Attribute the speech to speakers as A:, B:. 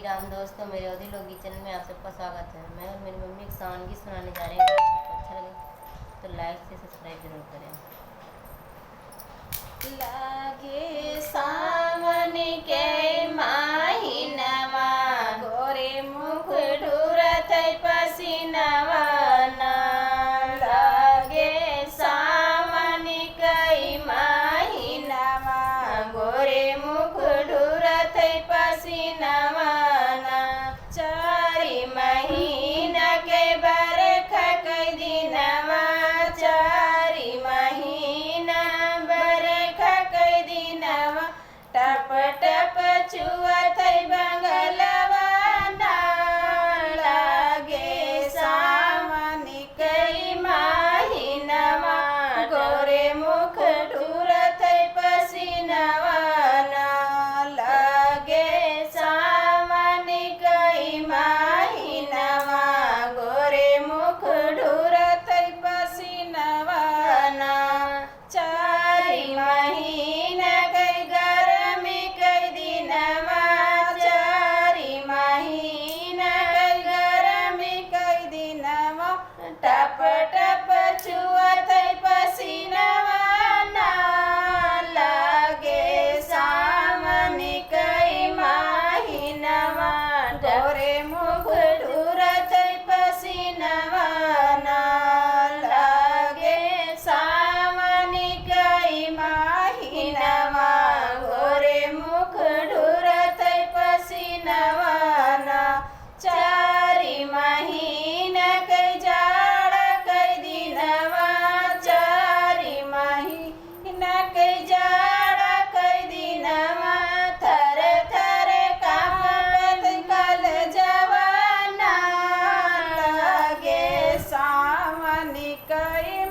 A: राम दोस्तों, मेरे अवधि लोगी चैनल में आप सबका स्वागत है। मैं और मेरी मम्मी एक सावन गीत सुनाने जा रहे हैं। अगर आपको अच्छा लगे तो लाइक से सब्सक्राइब जरूर करें।
B: लागे सावन के महीनवा, गोरे मुख ढूरत पसीनवा ना। लागे सावन के महीनवा, गोरे मुख ढूरत पसीनवा ना। चारि महीना के बरखा कई दिनवा, चारि महीना बरखा कई दिनवा। टप टप चुअत बंगलवा ना। लागे सावन कई महीनवा, गोरे मुख ढूरत पसीनवा ना। लागे सावन कई महीनवा, गोरे मुख ढूरत पसीनवा ना। चारि महीना कई गरमी कई दिनवा, चारि महीना कई गरमी कई दिनवा। टप टप चुअत पसीनवा ना। लागे सावन कई महीनवा, गोरे मुख ढूरत पसीनवा ना। लागे सावन कई महीनवा, गोरे मुख ढूरत पसीनवा ना। चारि महीना कई जाड़ा कई दिनवा, चारि महीना कई जाड़ा कई दिनवा। थर थर कांपत कल जवाना। लागे सावन कई